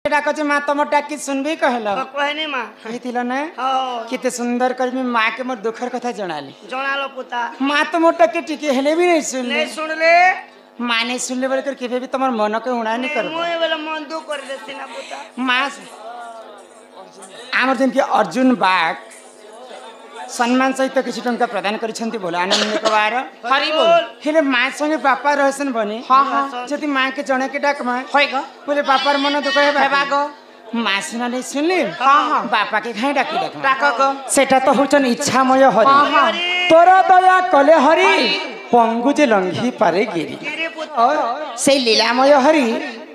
डाक माँ तुम डाकी सुनबी कहल कहनी माँ कही ना हाँ किते सुंदर कर माँ के मोर दुखर कथा जनाली जनालो पुता माँ तो मोर डाके टिके हेले भी नहीं सुन नहीं सुन ले माँ नहीं सुनले बोले कर केबे भी तुम्हार मन के उड़ा नहीं कर मुए वाला मन दुख कर देती ना पुता माँ आमर जन के अर्जुन बाग सम्मान सहित किसी टंका प्रदान करिसंती बोले आनंद कबार हरि बोल हेले माँ संगे बापा रहसन बने हाँ हाँ जदि माँ के जने के डाक माँ होय ग बोले बापार मन दुख है बाग माँ सिना नहीं सुनली हाँ हाँ बापा के घाई डाकी डाक डाक ग सेटा तो होचन इच्छामय हाँ हाँ हरि तोरा दया कले हरि पंगु जे लंघी पारे गिरी गिरी पुता से लीलामय हरि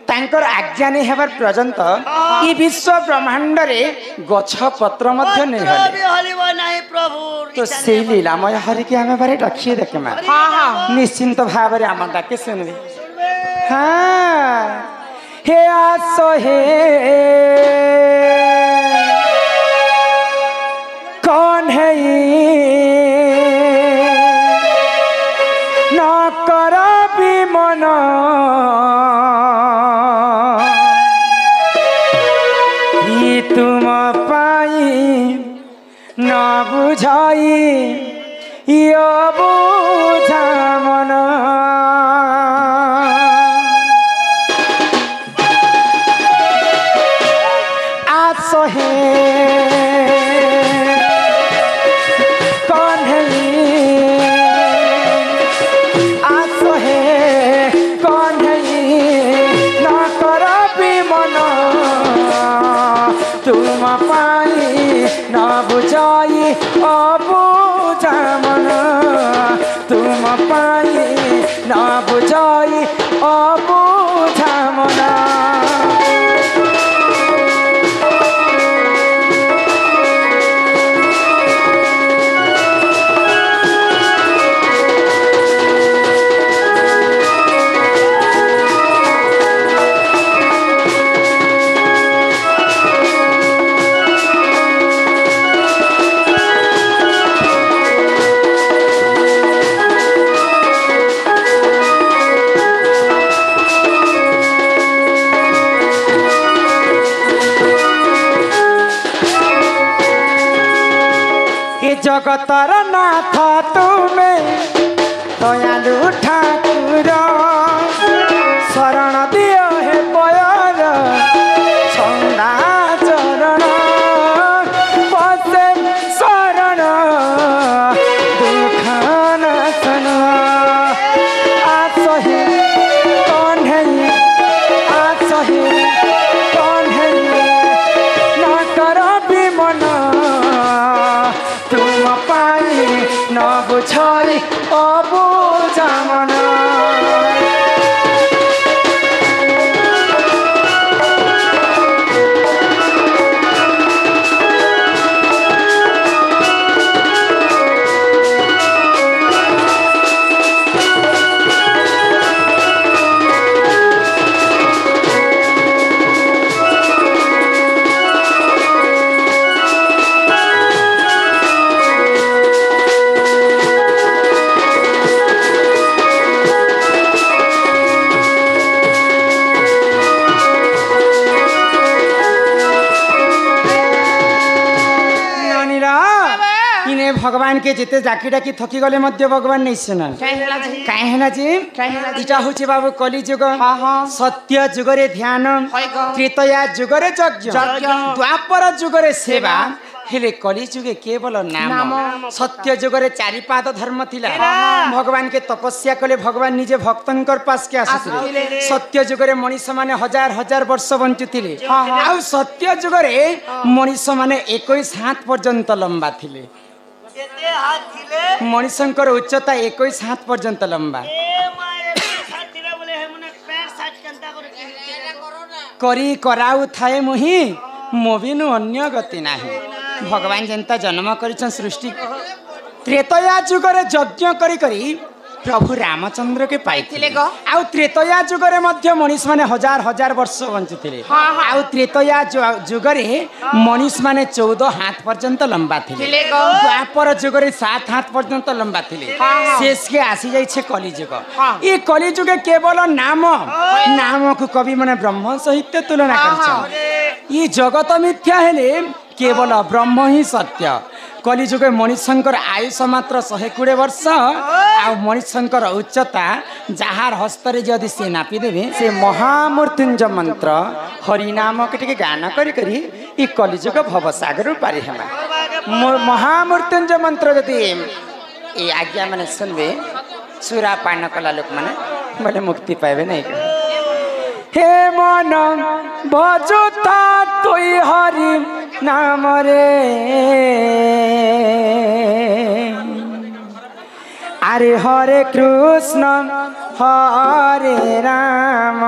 तांकर आज्ञा नहीं हेबार पर्यंत ई विश्व ब्रह्मांड रे गछ पत्र मध्य नहीं हले हलिबो नाही प्रभु तो से लीलामय हरि के हमें बारे रखिए देखे मां हाँ हाँ निश्चिंत भाव रे आम डाके सुनबे हाँ हे आसो हे कौन है न कर विमन तुम पाई न बुझाई यो बुझा मन आस है कौन है आस है कौन है न कर विमन तुम पाई न बुझाई अबुझा मन तुम पाई न बुझाई अबुझा मन जगतर नाथ तुमे दयालु ठाकुर शरण दियो हे पयर छंदा चरण पसे शरण दुख नाशन आस हे कौन है आस है कौन है न कर विमन तुम पाई न बुझाई अबुझा मन भगवान के जिते जाकी डाकी थकी गले मध्य भगवान नहीं सुनन काहे है ना जी इटा होची बाबू कली जुग सत्य जुग रे ध्यान त्रेतया जुग रे यज्ञ द्वापर जुग रे सेवा हेले कली जुगे केवल नाम सत्य जुग रे चारि पाद धर्म थिला भगवान के तपस्या कले भगवान निजे भक्तंकर पास के आसुथिले सत्य जुग रे मनीष माने हजार हजार वर्ष बंचुथिले आ सत्य जुग रे मनीष माने 21 हाथ पर्यंत लंबा थिले मनीषंकर उच्चता 21 हाथ पर्यंत लंबा करी कराउ थाए मुही मोबिनु अन्य गति नाही भगवान जनता जन्म करिछन सृष्टि त्रेतया जुग रे यज्ञ करी करी प्रभु रामचंद्र के पाइथिले गो। आउ त्रेतया जुगरे मध्य मनीष माने हजार हजार वर्ष बंचुथिले आउ त्रेतया जुगरे मनीष माने 14 हाथ पर्यंत लंबा थिले द्वापर जुगरे 7 हाथ पर्यंत लंबा थिले शेष के आसी जाय छे कली जुग ई कली जुगे केवल नाम को कवि माने ब्रह्म सहित तुलना करछन ई जगत मिथ्या हेले केवल ब्रह्म ही सत्य कली जुगे मनीषंकर आयुष मात्र 120 वर्ष आ मनीषंकर उच्चता जहार हस्तरे जदि से नापी देबे से महामृत्युंजय मंत्र हरिनाम के गान करी करी ई कली जुग भवसागर पारि हेमा महामृत्युंजय मंत्र जदि ए आज्ञा माने सुनबे सुरा पान कला लोक माने बोले मुक्ति पाइबे नहीं हे मन भजुता तुई हरि नाम रे अरे हरे कृष्ण हरे राम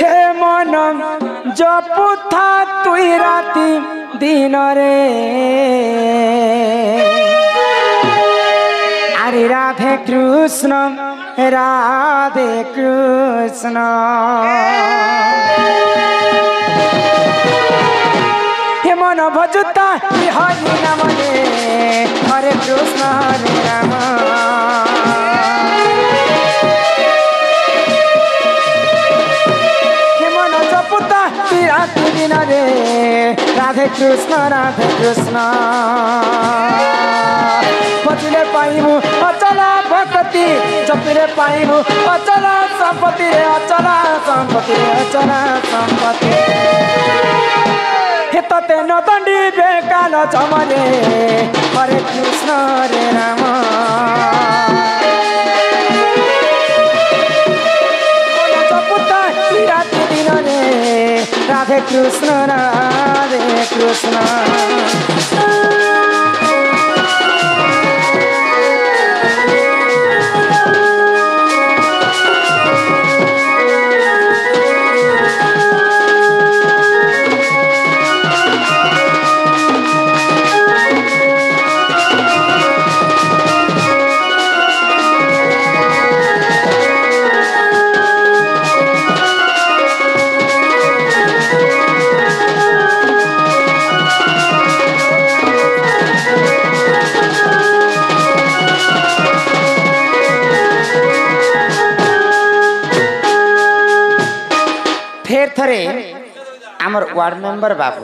हे मन जपुथा तुई राति दिन रे अरे राधे कृष्ण राधे कृष्ण हे मन भजुता हरि नाम रे हरे कृष्ण हरे राम हे मन जपुता राति दिन रे राधे कृष्ण बचिले पाइबु अचला भक्ति जपिले पाइबु अचला संपत्ति रे अचला संपत्ति हे तते न दंडी बेकाल चमरे हरे कृष्ण हरे राम जपुता राति दिन रे राधे कृष्ण थरे आमर वार्ड मेंबर बाबू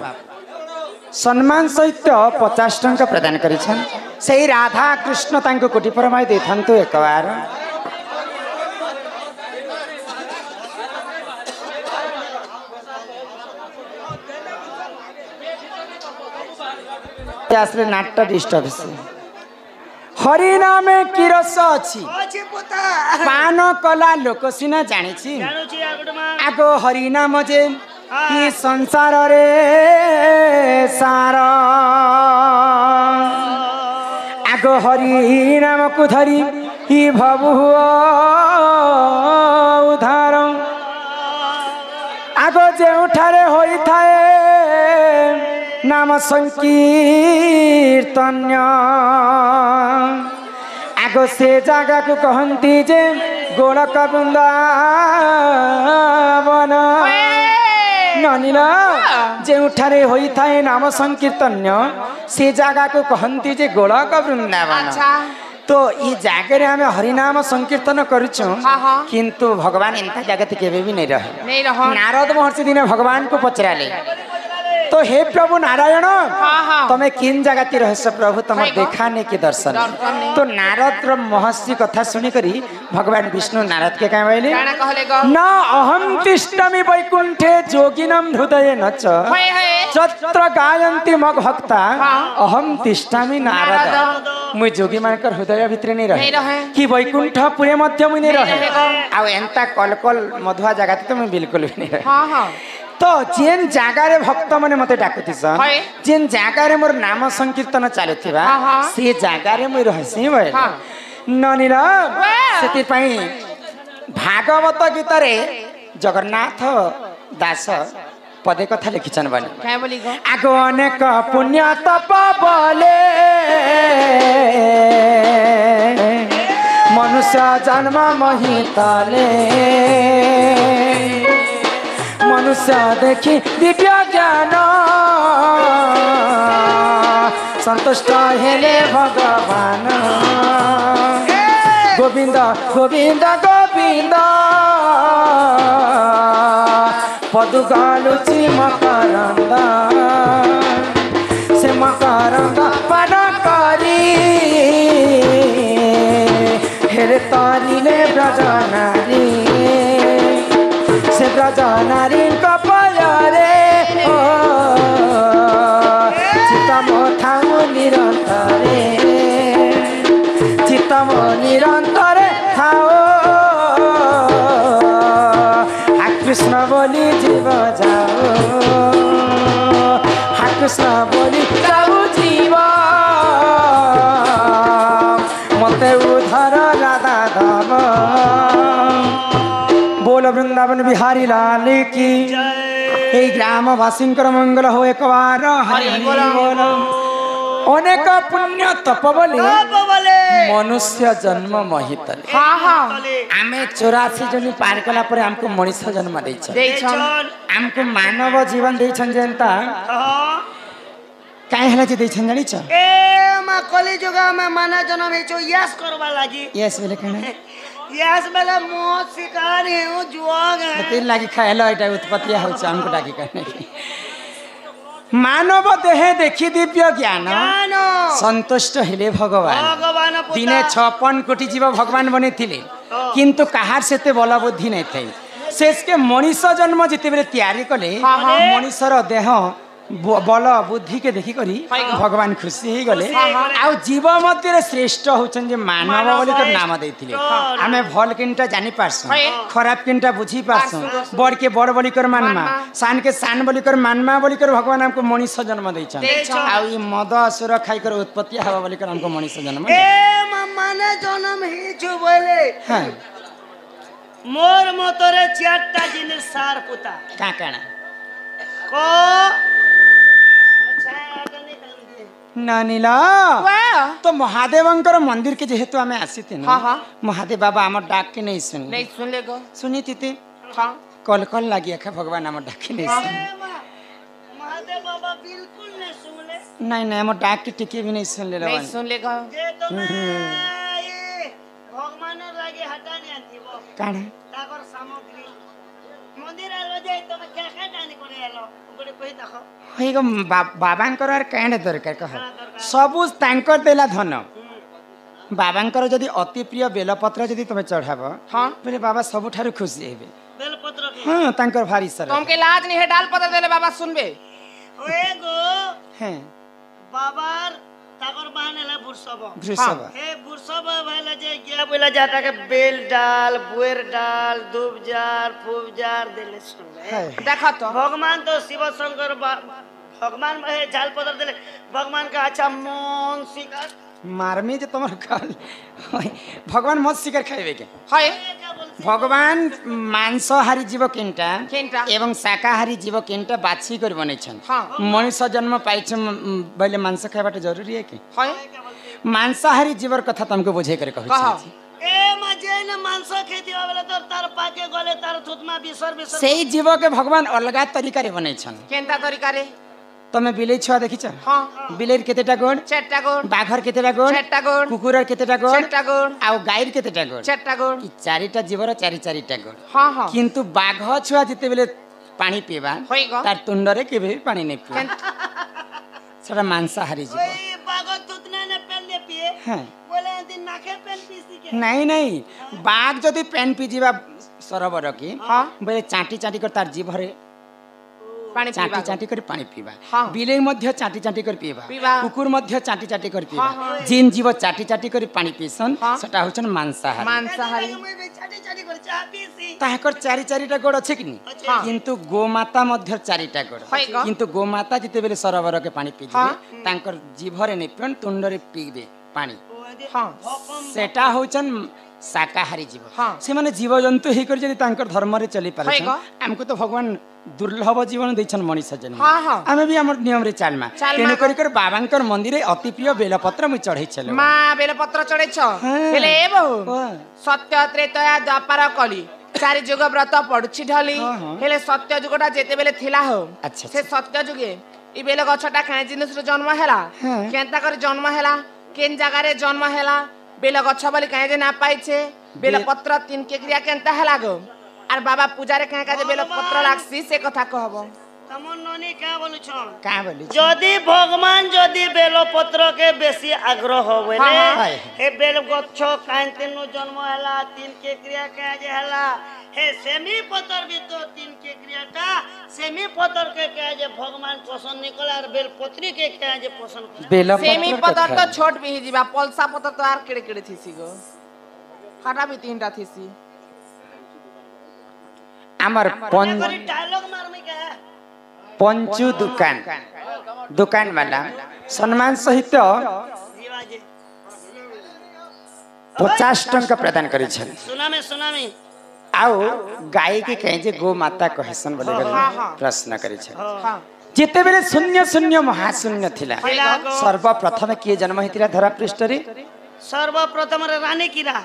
सम्मान सहित 50 टंका प्रदान करिछन सेही राधा कृष्ण तांको कोटि परमाय देथंतु एक बार आसले नाट्य डिस्टर्ब हरि नामे की रस अछि पान कला लोक सिना जानिछि आगो हरि नाम जे ई संसार रे सार आगो हरि नाम को धरी ई भवु उधार आगो जे उठारे होई थाए नाम संकीर्तन्य आगो से जगह को कहती जे गोलक वृंदावन ननीला जे उठारे होई थाए नाम संकीर्तन्य से जगह को कहती जे गोलक वृंदावन तो ये जगह आम हरिनाम संकीर्तन करुचु किंतु भगवान एंता जगत केवे भी नहीं रहे नारद महर्षि दिने भगवान को पचराले तो हे प्रभु नारायण तमें किन जगह रहस्य प्रभु तुम देखा नहीं कि दर्शन तो नारद महर्षि कथा सुनी करी भगवान विष्णु नारद के क्या बोले न अहम तिष्ठामि वैकुंठे जोगिनम हृदय नच चत्र गायन्ति मग भक्ता अहम तिष्ठामि नारद मुई जोगी मानकर हृदय भितर नहीं रहे कि वैकुंठ पुरे मध्य मुई नहीं रहे आ एंता कल कल मधुआ जगह तो मुई बिल्कुल भी नहीं रहे तो जेन जगार भक्त मैंने मत डाकुती जेन जगार मोर नाम संकीर्तन चलुवा से जगार मुई रहसी भाई ननीला से भागवत गीत रे जगन्नाथ दास पदे कथा लिखिछन बने क्या बोली गो आग अनेक पुण्य तप बोले मनुष्य जन्म महितले मनुष्य देखी दिव्य ज्ञान संतुष्ट हेले भगवान गोविंद गोविंद गोविंद पदु गालुची मकरंद से मकरंद पान करी हेरे तारिले ब्रज नारी से ब्रज नारी कपयरे चितम थामु निरंतरे चितम निरंतरे थाओ कृष्ण बोली जीव जाओ हा कृष्ण बोली जाऊ जीव मते उधर राधा धाम बोल वृंदावन बिहारी लाल की এই গ্রামবাসীঙ্কর মঙ্গল হো একবার হরি হরি বল অনেক পুণ্য তপ বলে मनुष्य जन्म महितले हाँ हाँ आमे 84 जनी पार कला पर हमको मनुष्य जन्म देछन हमको मानव जीवन देछन जनता काहे हला जे देछन जानि छ ए मा कली जुगा में माना जन्म हे छो यस करबा लागी यस बेले कने यस बेला मौत शिकार हे जुआग है तेल लागी खाएला एटा उत्पत्ति हो छ हमको डाकी कने मानव देह देखी दिव्य ज्ञान संतुष्ट हेले भगवान दिने 56 कोटी जीव भगवान बने थिले किंतु कहार सेते बल बुद्धि नै थई शेष के मनुष्य जन्म जिते बेले तैयारी कले मनुष्यर देह बल बुद्धि के देखि करी भगवान खुशी ही गले आ जीव मध्य श्रेष्ठ होचन जे मानव बोली तो नाम देथिले हमें भल किनटा जानि पारसु खराब किनटा बुझी पारसु बड़ के बड़ बोली कर मानमा सान के सान बोली कर मानमा बोली कर भगवान हमको मनुष्य जन्म दैछन आ ई मद असुर खाई कर उत्पत्ति हवा बोली कर हमको मनुष्य जन्म ए माने जन्म ही छु बोले हां मोर मोतरे चारटा जिनिस सार पुता का काना को नानीला तो महादेवंकर मंदिर के जेहेतु हमें आसीते ना महादेव बाबा हमर डाक के नहीं सुन ले गो सुनी थी हां कल कल लागी अखा भगवान हमर डाक के नहीं सुन महादेव बाबा बिल्कुल नहीं सुनले नहीं नहीं हमर डाक के टिके भी नहीं सुन ले नहीं सुन ले गो जे तो भगवान लागे हटा नहीं आतीबो काणे ताकर सामग्री मंदिर आलो जाय तो क्या क्या जानी करे आलो ओकरे कहि देखो हेगो बाबांकर आर काणे दरकार कह सबु तांकर देला धन बाबांकर जदी अति प्रिय बेलपत्र जदी तमे चढ़ाबो हां बोले बाबा सबु ठारू खुशी हेबे बेलपत्र के हां तांकर भारी सर तुमके लाज नहीं है डाल पत्र देले बाबा सुनबे ओए गो हैं बाबार ताकर बहानेला बुरसब हे बुरसब भाईला जे गया बोला जाता के बेल डाल बुएर डाल दूब जार फूब जार देले सुनबे देखा तो भगवान तो शिव शंकर भगवान है झाल पत्र देले भगवान का अच्छा मन शिकार मारमी जे तमर काल भगवान मत शिकार खाइबे के हाय भगवान मांसाहारी जीव केनटा एवं शाकाहारी जीव केनटा बाछि कर बनै छन मनुष्य जन्म पाइ छ बले मांस खाइबाट जरूरी है के हाय मांसाहारी जीवर कथा तुमको बुझे करे कहै छी ए मजे न मांस खेती वाला तो तार पाके गले तार थुतमा बिसर सेही जीव के भगवान अलगा तरीका रे बनै छन केनता तरीका रे तमे बिलै छुआ देखि छ हां बिलेर केतेटा गोड़ 4टा गोड़ बाघर केतेटा गोड़ 4टा गोड़ कुकुरर केतेटा गोड़ 4टा गोड़ आ गाइर केतेटा गोड़ 4टा गोड़ ई चारिटा जीवर चारिटा गोड़ हां हां किंतु बाघ छुआ जते बेले पानी पीबा तार तुंडरे केबे पानी नै पिए सरा मांसाहारी जीव ओए बाघ तुतने ने पेन ने पिए हां बोले दिन नाके पेन पीसी के नहीं नहीं बाघ जदी पेन पी जीवा सरोवर की हां बोले चाटी चाटी कर तार जीवरे पानी चाटी चाटी कर पानी पीबा बिले मध्य चाटी चाटी कर पीबा कुकुर मध्य चाटी चाटी कर पीबा जिन जीव चाटी चाटी कर पानी पीसन सेटा होचन मांसाहारी चाटी चाटी कर चा पीसी ताहकर चारिटा गोड़ अछि कि किंतु गोमाता मध्य चारिटा गोड़ किंतु गोमाता जिते बेले सरोवर के पानी पीबे तांकर जीभरे नै पेन तुंडरे पीबे पानी हां सेटा होचन शाकाहारी जीव से माने जीव जंतु ही कर जदी तांकर धर्म रे चली पारे हमको तो भगवान दुर्लभ जीवन दैछन मनीष जन्म आमे भी हमर नियम रे चालमा तेने करी कर बाबांकर मंदिर रे अति प्रिय बेलपत्र मु चढ़ै छले मां बेलपत्र चढ़ै छ हेले ए बहु सत्य त्रेतया द्वापर कली चारि जुग व्रत पडुछि ढली हेले सत्य जुगटा जेते बेले थिला हो से सत्य जुगे ई बेल गछटा काई जिनिस रे जन्म हैला केनता कर जन्म हैला केन जगह रे जन्म हैला बेल गछ बोली काई जे ना पाइछे बेल पत्र तीन के क्रिया केनता हैला गो आर बाबा पूजा रे काई का जे बेल पत्र लागसी से कथा कहबो तमन ननी का बोलु छ का बोलु जदी भगवान जदी बेल पत्र के बेसी आग्रह होबेले हे बेल गछ कांते नु जन्म हैला तीन के क्रिया का जे हैला हे सेमी पत्र भी तो तीन के क्रियाटा सेमी पत्र के जे भगवान पसंद निकल आर बेल पत्री के जे पसंद बेल सेमी पत्र तो छोट भी जीवा पलसा पत्र तो आर केड़े केड़े थीसी गो खाटा भी तीनटा थीसी हमर डायलॉग मारमे का पंचू दुकान वाला सम्मान सहित 50 टंका प्रदान करे छल सुनामी आओ गाय के कहे जे गो माता कहसन बोले प्रश्न करे छल जेते बेले शून्य शून्य महाशून्य थिला सर्वप्रथम के जन्म हितिला धरा पृष्ठ रे सर्वप्रथम रानी कीरा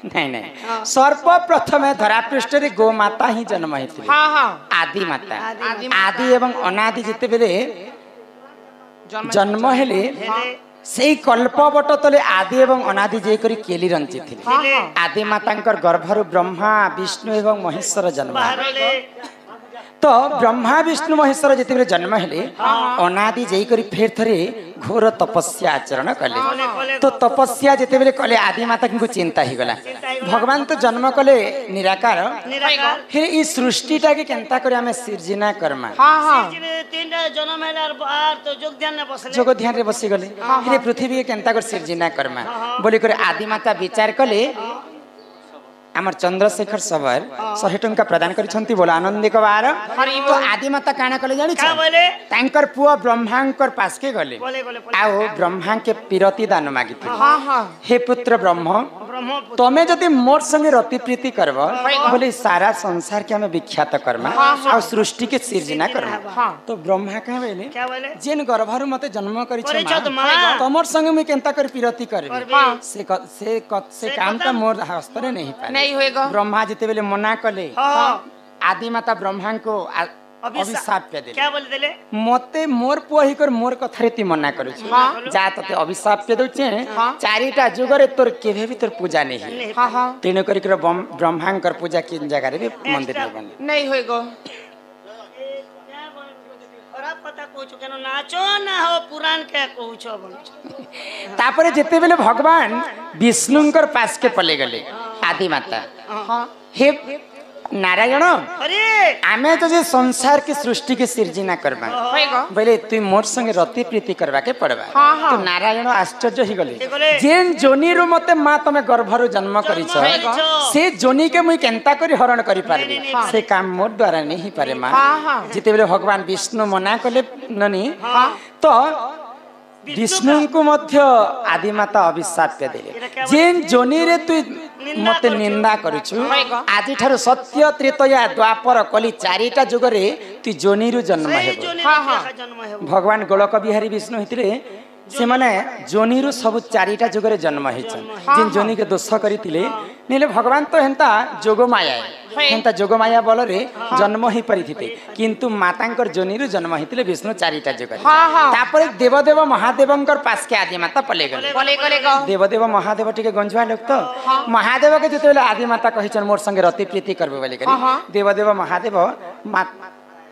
नहीं सर्वप्रथम धरा पृष्ठ रे गो माता ही जन्म हितिला आदि माता आदि एवं अनादि जेते बेले जन्म हेले सेई कल्पवट तले आदि एवं अनादि जे करी केली रंची थिले आदि मातांकर गर्भरु ब्रह्मा विष्णु एवं महेश्वर जन्म तो ब्रह्मा विष्णु महेश्वर जेते बेले जन्म हेले अनादि जेई करी फेर थरे घोर तपस्या आचरण कले तो तपस्या जेते बेले कले आदि माता को चिंता ही गला भगवान तो जन्म कले निराकार फिर ई सृष्टिटा के केनता करे हमें सृजना कर्मा तीनटा जन्म हेला बार तो जोग ध्यान रे बसी गले फिर पृथ्वी के केनता कर सृजना कर्मा बोली करे आदि माता विचार कले आमर चंद्रशेखर सबर 100 टंका प्रदान करिसंती बोला आनंदी कबार तो आदि माता काना कले जानि छ तांकर पुआ ब्रह्मांकर पास के गले आओ ब्रह्मा के पिरती दान मागिथि हे पुत्र ब्रह्म तमे जदि मोर संगे रति प्रीति करब बोले सारा संसार के हमें विख्यात कर्मा आ सृष्टि के सृजना कर्मा तो ब्रह्मा का बोले जेन गर्भरु मते जन्म करि छ तमर संगे मैं केनता कर पिरती करबे से काम का मोर हस्त रे नहीं पाले नहीं होएगा ब्रह्मा जेते बेले मना कले आदि माता ब्रह्मा को अभिशाप पे देले क्या बोल देले मते मोर पुआ ही कर मोर कथरे ती मना करू छ जा तते अभिशाप पे दउचे चारिटा जुगरे तोर केभे भी तोर पूजा नहीं तेने करी कर ब्रह्मा कर पूजा किन जगह रे मंदिर में बन नहीं होएगा खराब पता कहू छ केनो नाचो ना हो पुराण के कहू छ बोल तापरे जेते बेले भगवान विष्णुंकर पास के पले गले आदि माता हे नारायण अरे आमे तो जे संसार के सृष्टि के सृजना करबा बोले तू मोर संगे रति प्रीति करबा के पड़बा तो नारायण आश्चर्य ही गले जेन जोनी रो मते मां तमे गर्भरु जन्म करि छ से जोनी के मुई केनता करी हरण करि पारबी से काम मोर द्वारा नहीं पारे मां जिते बेले भगवान विष्णु मना कले ननी तो विष्णु को मध्य आदि माता अभिशाप पे देले जेन जोनी रे तू मते निंदा करूछु आदि ठारो सत्य त्रेतया द्वापर कली चारिटा जुग रे तू जोनी रु जन्म हेबो भगवान गोलक बिहारी विष्णु हितरे से माने जोनी रु सब चारिटा जुग रे जन्म हेछन जिन जोनी के दोष करितिले नेले भगवान तो हेंता जोग माया हेंता जोग माया बोल रे जन्म ही परिथिते किंतु मातांकर जोनी रु जन्म हितिले विष्णु चारिटा जुग रे तापर देवदेव महादेवंकर पास के आदि माता पले गले देवदेव महादेव टिके गंजवा लोक तो महादेव के जते आदि माता कहिचन मोर संगे रति प्रीति करबे बोले करी देवदेव महादेव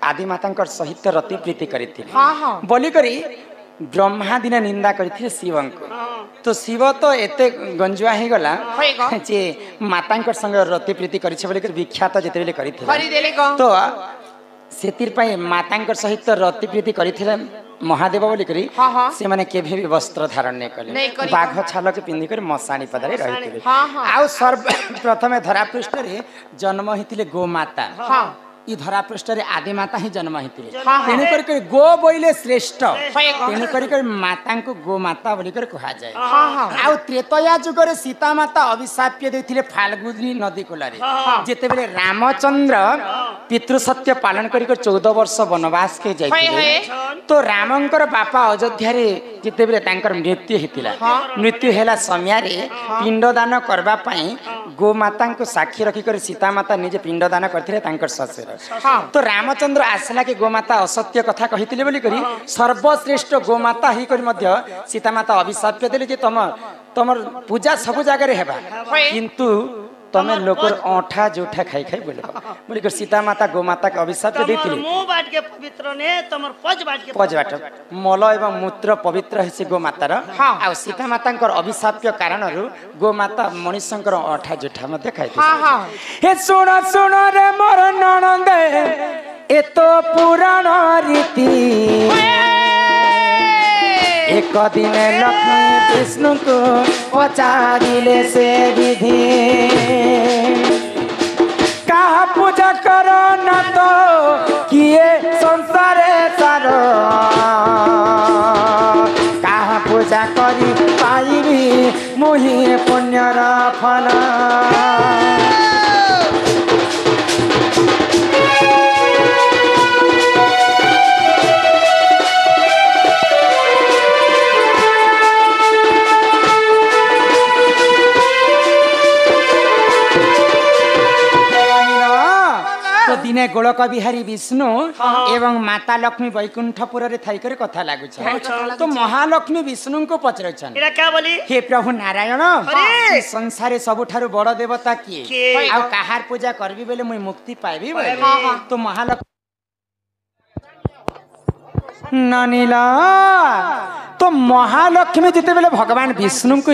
आदि मातांकर सहित रति प्रीति करिथिले बोली करी ब्रह्मा दिन निंदा करथिले शिवं को तो शिव तो एते गंजुआ ही गला जे मातांकर संग रति प्रीति करिछ बोले विख्यात जेते बेले करिथिले तो सेतिर पई मातांकर सहित रति प्रीति करिथिले महादेव बोली करी से माने केभे भी वस्त्र धारण नै कले बाघ छाल के पिंदी कर मसाणी पदारे रहिथिले आउ सर्व प्रथमे धरा पृष्ठ रे जन्म हिथिले गो माता ଇ धरा पृष्ठ रे आदि माता ही जन्म हेतिले हाँ, हाँ। तेणु करी गो बोइले श्रेष्ठ हाँ। तेणु करी माता को गो माता बोली कर कहा जाए हाँ, हाँ। आउ त्रेतया जुग रे सीता माता अभिशाप्य देथिले फाल्गुनी नदी कूलरे जेते बेले रामचंद्र पितृ सत्य पालन करी कर 14 वर्ष वनवास के जाइतिले तो रामंकर बापा अयोध्या रे जेते बेले तांकर मृत्यु हेतिला मृत्यु हेला समय रे पिंडदान करबा पई गो माता को साक्षी रखी कर सीता माता निजे पिंडदान करथिले तांकर ससुर तो रामचंद्र आसला कि गोमाता असत्य कथा कहितिले बोली करी सर्वश्रेष्ठ गोमाता ही करी मध्य सीता माता अभिशाप देले जे तमर पूजा सब जगह रे हेबा किंतु तमे लोकर ओठा जोठा खाई खाई बोली कर सीता माता गोमाता के अभिशाप देथिले मुंह बाट के पवित्र ने तमर पज बाट मल एवं मूत्र पवित्र है गोमातार आ सीता माता अभिशाप कारण गोमाता मनुष्य ओठा जोठा मध्य खाई हे सुन सुन रे मोर ननदे ए तो पुराण रीति एक दिन लक्ष्मी विष्णु को पचारिले से विधि कहा पूजा करो न तो किए संसारे सार कहा पूजा करी पाइबी मुहि पुण्यर फल दिने गोलक बिहारी विष्णु एवं माता लक्ष्मी वैकुंठपुर रे थाई करे कथा लागु तो महालक्ष्मी विष्णु को पचरछन एरा क्या बोली हे प्रभु नारायण संसारे सबुठारु बड़ देवता किए आ कहार पूजा करबी बेले मुई मुक्ति पाइबी तो महालक्ष्मी ननीला तो महालक्ष्मी जिते बेले भगवान विष्णु को